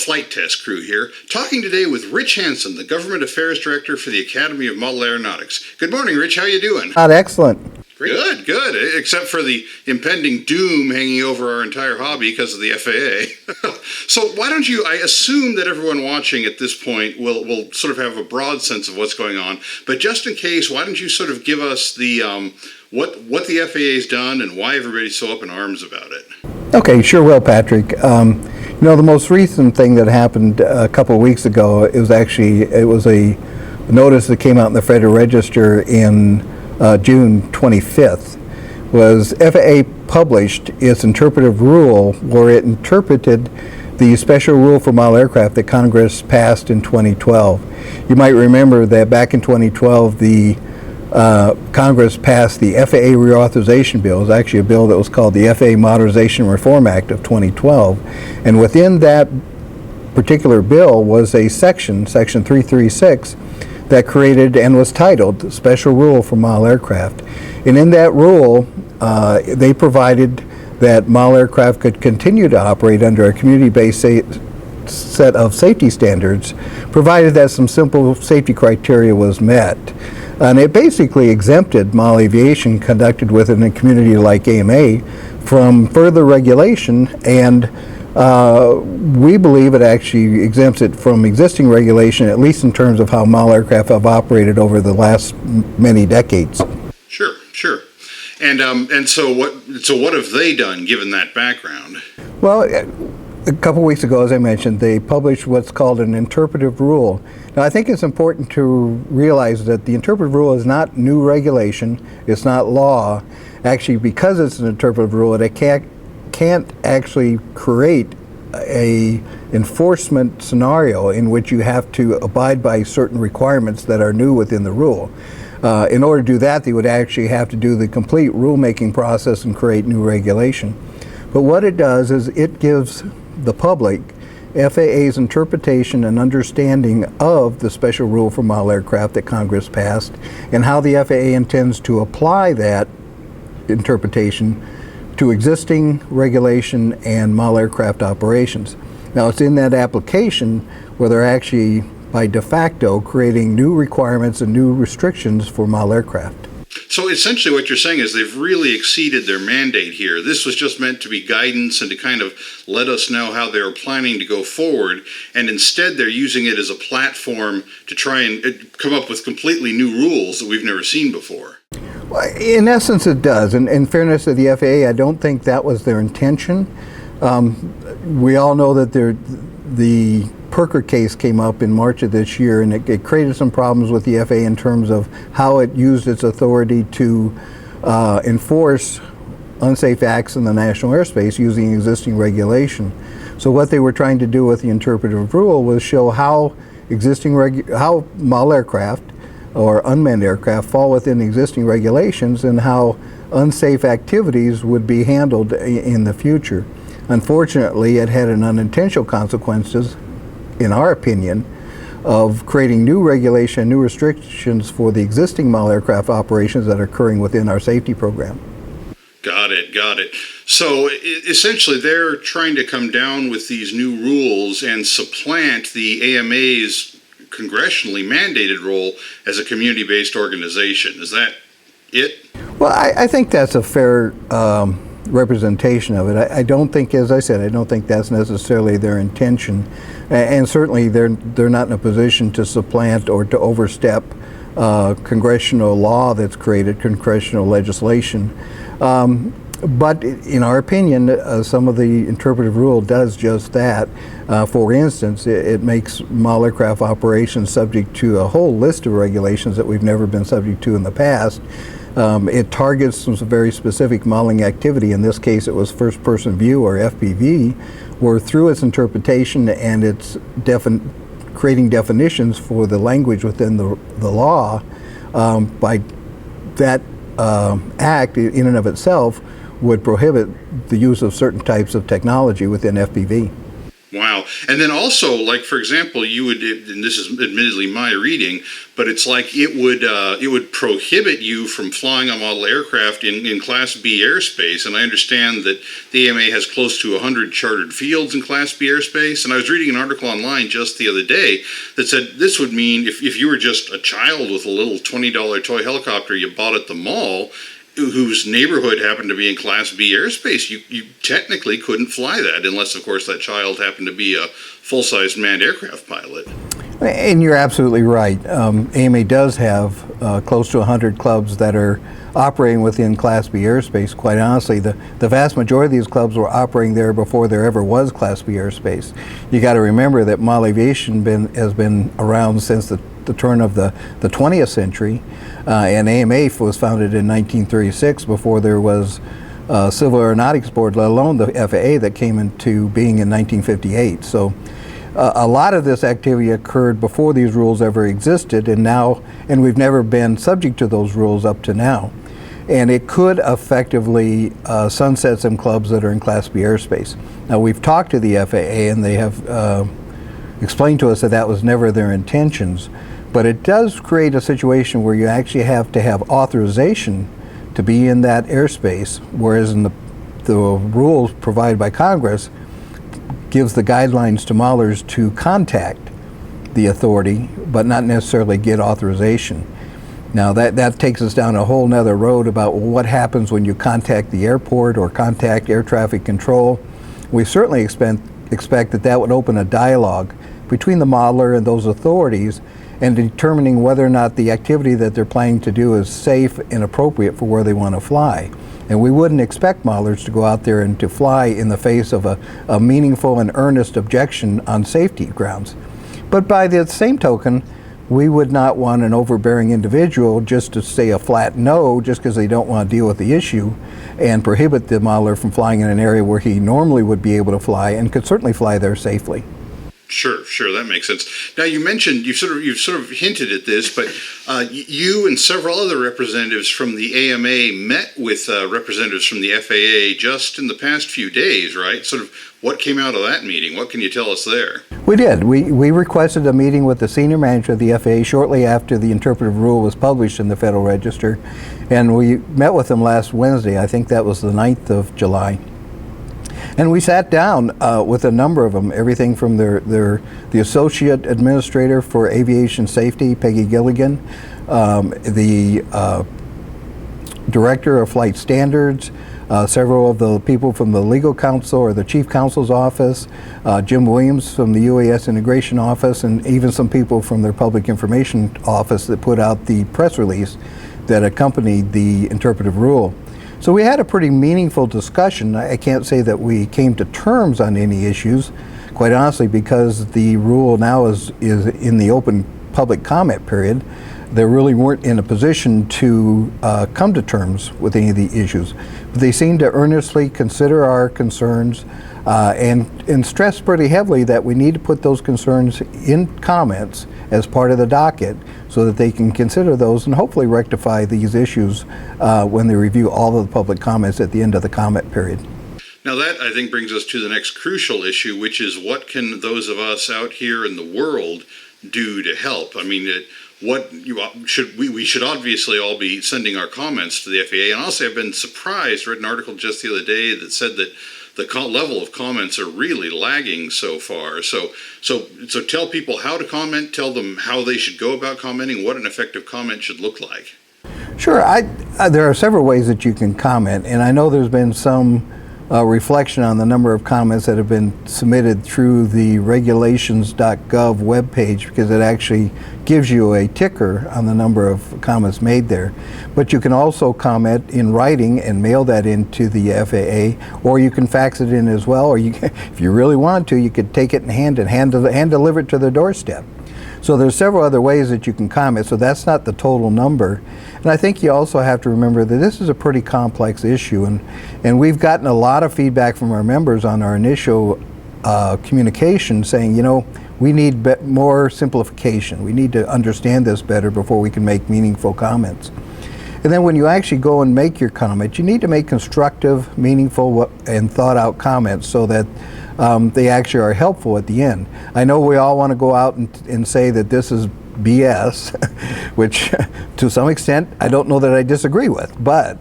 Flight Test Crew here, talking today with Rich Hanson, the Government Affairs Director for the Academy of Model Aeronautics. Good morning, Rich. How you doing? Excellent. Good, good. Except for the impending doom hanging over our entire hobby because of the FAA. So why don't you, I assume that everyone watching at this point will sort of have a broad sense of what's going on, but just in case, why don't you sort of give us the what the FAA's done and why everybody's so up in arms about it? Okay, sure will, Patrick. The most recent thing that happened a couple of weeks ago, it was a notice that came out in the Federal Register in June 25th, was FAA published its interpretive rule where it interpreted the special rule for model aircraft that Congress passed in 2012. You might remember that back in 2012, the Congress passed the FAA reauthorization bill. It was actually a bill that was called the FAA Modernization Reform Act of 2012. And within that particular bill was a section 336, that created and was titled Special Rule for Model Aircraft. And in that rule, they provided that model aircraft could continue to operate under a community-based set of safety standards, provided that some simple safety criteria was met. And it basically exempted model aviation conducted within a community like AMA from further regulation, and we believe it actually exempts it from existing regulation, at least in terms of how model aircraft have operated over the last many decades. Sure. And so what have they done given that background? Well, a couple weeks ago, as I mentioned, they published what's called an interpretive rule. Now, I think it's important to realize that the interpretive rule is not new regulation, it's not law. Actually, because it's an interpretive rule, it can't actually create a enforcement scenario in which you have to abide by certain requirements that are new within the rule. In order to do that, they would actually have to do the complete rulemaking process and create new regulation. But what it does is it gives the public FAA's interpretation and understanding of the special rule for model aircraft that Congress passed, and how the FAA intends to apply that interpretation to existing regulation and model aircraft operations. Now, it's in that application where they're actually, by de facto, creating new requirements and new restrictions for model aircraft. So essentially what you're saying is they've really exceeded their mandate here. This was just meant to be guidance and to kind of let us know how they're planning to go forward, and instead they're using it as a platform to try and come up with completely new rules that we've never seen before. Well, in essence, it does. And in fairness to the FAA, I don't think that was their intention. We all know that the Perker case came up in March of this year, and it created some problems with the FAA in terms of how it used its authority to enforce unsafe acts in the national airspace using existing regulation. So what they were trying to do with the interpretive rule was show how how model aircraft or unmanned aircraft fall within existing regulations and how unsafe activities would be handled in the future. Unfortunately, it had an unintentional consequences, in our opinion, of creating new regulation, new restrictions for the existing model aircraft operations that are occurring within our safety program. Got it. So essentially they're trying to come down with these new rules and supplant the AMA's congressionally mandated role as a community-based organization. Is that it? Well, I think that's a fair representation of it. I don't think, as I said, I don't think that's necessarily their intention, and certainly they're not in a position to supplant or to overstep congressional law that's created, congressional legislation. But in our opinion, some of the interpretive rule does just that. For instance, it makes model aircraft operations subject to a whole list of regulations that we've never been subject to in the past. It targets some very specific modeling activity. In this case, it was first-person view, or FPV, where through its interpretation and its creating definitions for the language within the law, by that act in and of itself would prohibit the use of certain types of technology within FPV. Wow. And then also, like, for example, you would, and this is admittedly my reading, but it's like it would prohibit you from flying a model aircraft in Class B airspace. And I understand that the AMA has close to 100 chartered fields in Class B airspace. And I was reading an article online just the other day that said this would mean if you were just a child with a little $20 toy helicopter you bought at the mall, whose neighborhood happened to be in Class B airspace, you technically couldn't fly that unless, of course, that child happened to be a full-size manned aircraft pilot. And you're absolutely right. AMA does have close to 100 clubs that are operating within Class B airspace. Quite honestly, the vast majority of these clubs were operating there before there ever was Class B airspace. You got to remember that model aviation has been around since the turn of the 20th century, and AMA was founded in 1936 before there was Civil Aeronautics Board, let alone the FAA that came into being in 1958. So a lot of this activity occurred before these rules ever existed, and we've never been subject to those rules up to now. And it could effectively sunset some clubs that are in Class B airspace. Now, we've talked to the FAA, and they have explained to us that that was never their intentions. But it does create a situation where you actually have to have authorization to be in that airspace, whereas in the rules provided by Congress gives the guidelines to modelers to contact the authority, but not necessarily get authorization. Now that takes us down a whole nother road about what happens when you contact the airport or contact air traffic control. We certainly expect that would open a dialogue between the modeler and those authorities and determining whether or not the activity that they're planning to do is safe and appropriate for where they want to fly. And we wouldn't expect modelers to go out there and to fly in the face of a meaningful and earnest objection on safety grounds. But by the same token, we would not want an overbearing individual just to say a flat no just because they don't want to deal with the issue and prohibit the modeler from flying in an area where he normally would be able to fly and could certainly fly there safely. Sure, that makes sense. Now, you mentioned you've sort of hinted at this, but you and several other representatives from the AMA met with representatives from the FAA just in the past few days, right? Sort of what came out of that meeting? What can you tell us there? We did. We requested a meeting with the senior manager of the FAA shortly after the Interpretive Rule was published in the Federal Register, and we met with them last Wednesday. I think that was the 9th of July. And we sat down with a number of them, everything from the Associate Administrator for Aviation Safety, Peggy Gilligan, the Director of Flight Standards, several of the people from the Legal Counsel or the Chief Counsel's Office, Jim Williams from the UAS Integration Office, and even some people from their Public Information Office that put out the press release that accompanied the Interpretive Rule. So we had a pretty meaningful discussion. I can't say that we came to terms on any issues, quite honestly, because the rule now is in the open public comment period. They really weren't in a position to come to terms with any of the issues. But they seemed to earnestly consider our concerns and stress pretty heavily that we need to put those concerns in comments as part of the docket so that they can consider those and hopefully rectify these issues when they review all of the public comments at the end of the comment period. Now that, I think, brings us to the next crucial issue, which is what can those of us out here in the world do to help? I mean, we should obviously all be sending our comments to the FAA. And also, I've been surprised, read an article just the other day that said that the level of comments are really lagging so far. So tell people how to comment, tell them how they should go about commenting, what an effective comment should look like. Sure. There are several ways that you can comment, and I know there's been some reflection on the number of comments that have been submitted through the regulations.gov webpage, because it actually gives you a ticker on the number of comments made there. But you can also comment in writing and mail that into the FAA, or you can fax it in as well, or if you really want to, you could take it in hand and hand deliver it to their doorstep. So there's several other ways that you can comment, so that's not the total number. And I think you also have to remember that this is a pretty complex issue, and we've gotten a lot of feedback from our members on our initial communication saying, we need more simplification. We need to understand this better before we can make meaningful comments. And then when you actually go and make your comment, you need to make constructive, meaningful, and thought out comments so that they actually are helpful at the end. I know we all want to go out and say that this is BS, which to some extent I don't know that I disagree with, but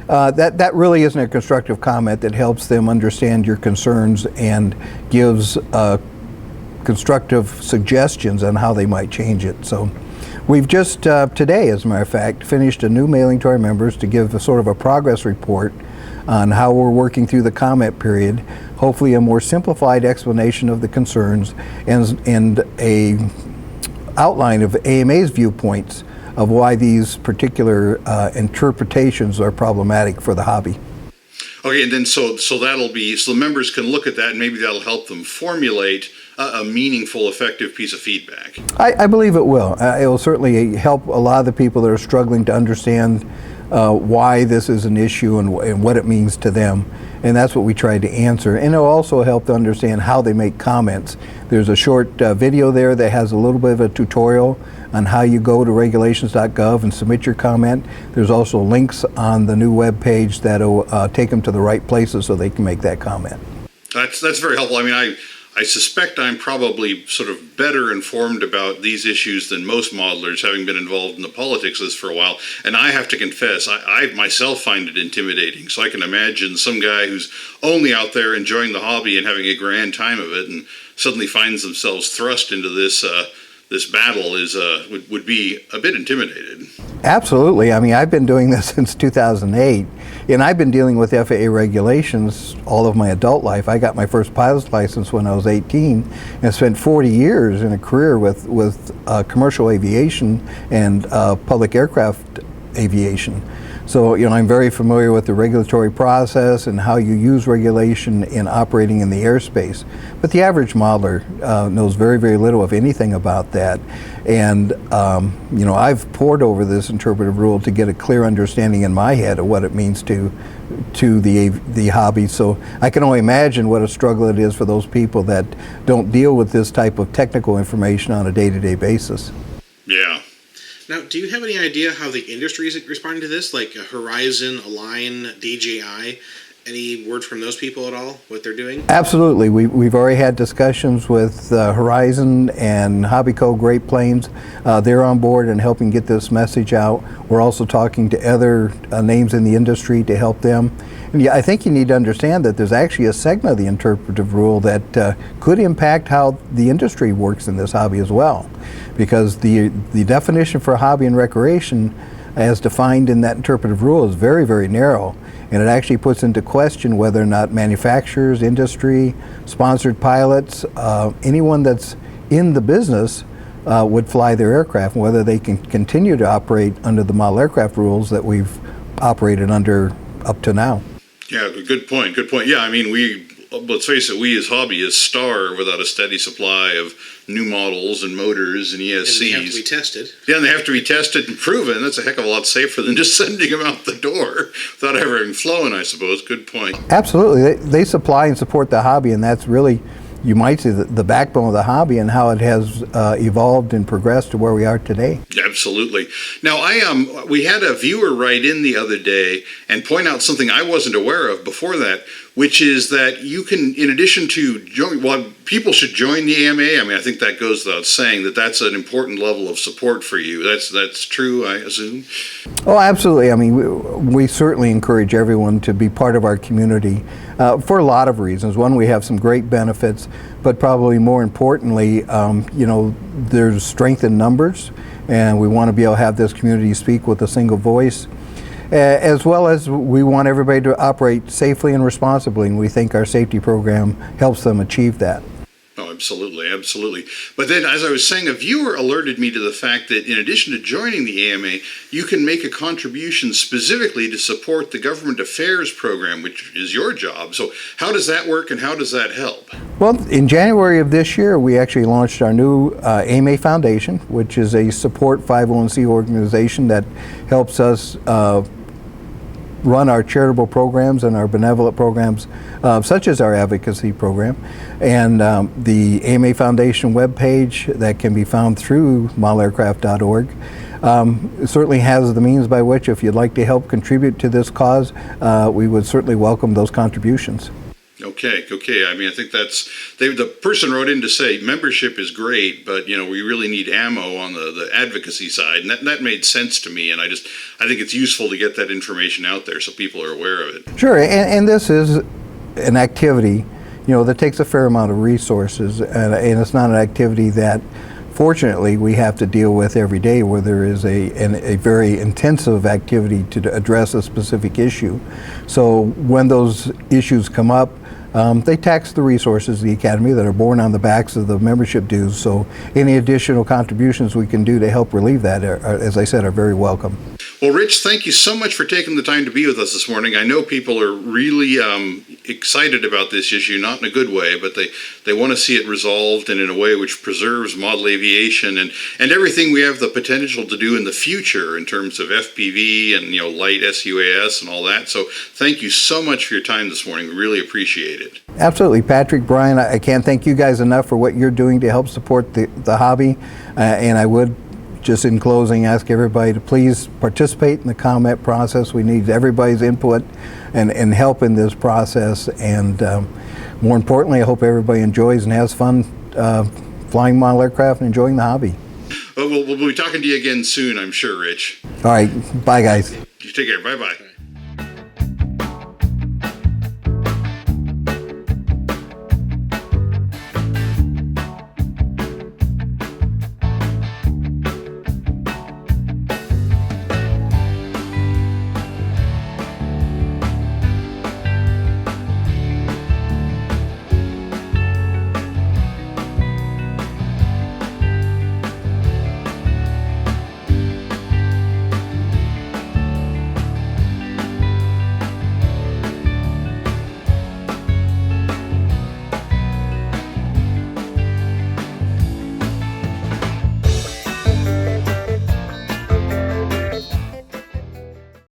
that really isn't a constructive comment that helps them understand your concerns and gives constructive suggestions on how they might change it. So we've just today, as a matter of fact, finished a new mailing to our members to give a sort of a progress report on how we're working through the comment period, hopefully a more simplified explanation of the concerns and a outline of AMA's viewpoints of why these particular interpretations are problematic for the hobby. Okay, and then so that'll be, so the members can look at that and maybe that'll help them formulate a meaningful, effective piece of feedback. I believe it will. It will certainly help a lot of the people that are struggling to understand why this is an issue and what it means to them. And that's what we tried to answer. And it'll also help to understand how they make comments. There's a short video there that has a little bit of a tutorial on how you go to regulations.gov and submit your comment. There's also links on the new web page that'll take them to the right places so they can make that comment. That's very helpful. I mean, I suspect I'm probably sort of better informed about these issues than most modelers, having been involved in the politics of this for a while. And I have to confess, I myself find it intimidating. So I can imagine some guy who's only out there enjoying the hobby and having a grand time of it and suddenly finds themselves thrust into this battle would be a bit intimidated. Absolutely. I mean, I've been doing this since 2008, and I've been dealing with FAA regulations all of my adult life. I got my first pilot's license when I was 18 and spent 40 years in a career with commercial aviation and public aircraft aviation. So, I'm very familiar with the regulatory process and how you use regulation in operating in the airspace. But the average modeler knows very, very little, if anything, about that. And, I've pored over this interpretive rule to get a clear understanding in my head of what it means to the hobby. So I can only imagine what a struggle it is for those people that don't deal with this type of technical information on a day-to-day basis. Yeah. Now, do you have any idea how the industry is responding to this? Like Horizon, Align, DJI? Any word from those people at all, what they're doing? Absolutely. We've already had discussions with Horizon and Hobbyco Great Plains. They're on board and helping get this message out. We're also talking to other names in the industry to help them. And yeah, I think you need to understand that there's actually a segment of the interpretive rule that could impact how the industry works in this hobby as well. Because the definition for hobby and recreation as defined in that interpretive rule is very, very narrow. And it actually puts into question whether or not manufacturers, industry, sponsored pilots, anyone that's in the business would fly their aircraft, and whether they can continue to operate under the model aircraft rules that we've operated under up to now. Yeah, good point. Good point. Yeah, I mean, let's face it, we as hobbyists starve without a steady supply of new models and motors and ESCs. And they have to be tested. Yeah, and they have to be tested and proven. That's a heck of a lot safer than just sending them out the door without ever having flown, I suppose. Good point. Absolutely. They supply and support the hobby, and that's really, you might say, the backbone of the hobby and how it has evolved and progressed to where we are today. Absolutely. Now, we had a viewer write in the other day and point out something I wasn't aware of before that, which is that you can, in addition to people should join the AMA. I mean, I think that goes without saying that that's an important level of support for you. That's true, I assume. Oh, absolutely. I mean, we certainly encourage everyone to be part of our community for a lot of reasons. One, we have some great benefits, but probably more importantly, there's strength in numbers, and we want to be able to have this community speak with a single voice. As well as we want everybody to operate safely and responsibly, and we think our safety program helps them achieve that. Oh, absolutely, absolutely. But then, as I was saying, a viewer alerted me to the fact that in addition to joining the AMA, you can make a contribution specifically to support the government affairs program, which is your job. So how does that work and how does that help? Well, in January of this year, we actually launched our new AMA Foundation, which is a support 501c organization that helps us run our charitable programs and our benevolent programs, such as our advocacy program. And the AMA Foundation webpage that can be found through modelaircraft.org certainly has the means by which, if you'd like to help contribute to this cause, we would certainly welcome those contributions. Okay. I mean, I think the person wrote in to say membership is great, but we really need ammo on the advocacy side, and that made sense to me. And I think it's useful to get that information out there so people are aware of it. Sure, and this is an activity, that takes a fair amount of resources, and it's not an activity that, fortunately, we have to deal with every day, where there is a very intensive activity to address a specific issue. So when those issues come up, they tax the resources of the Academy that are borne on the backs of the membership dues. So any additional contributions we can do to help relieve that, as I said, are very welcome. Well, Rich, thank you so much for taking the time to be with us this morning. I know people are really excited about this issue, not in a good way, but they want to see it resolved and in a way which preserves model aviation and everything we have the potential to do in the future in terms of FPV and light SUAS and all that. So thank you so much for your time this morning. We really appreciate it. Absolutely, Patrick, Brian, I can't thank you guys enough for what you're doing to help support the hobby, and I would just in closing ask everybody to please participate in the comment process. We need everybody's input and help in this process, and more importantly, I hope everybody enjoys and has fun flying model aircraft and enjoying the hobby. Well, we'll be talking to you again soon, I'm sure, Rich. All right, bye guys. You take care. Bye-bye.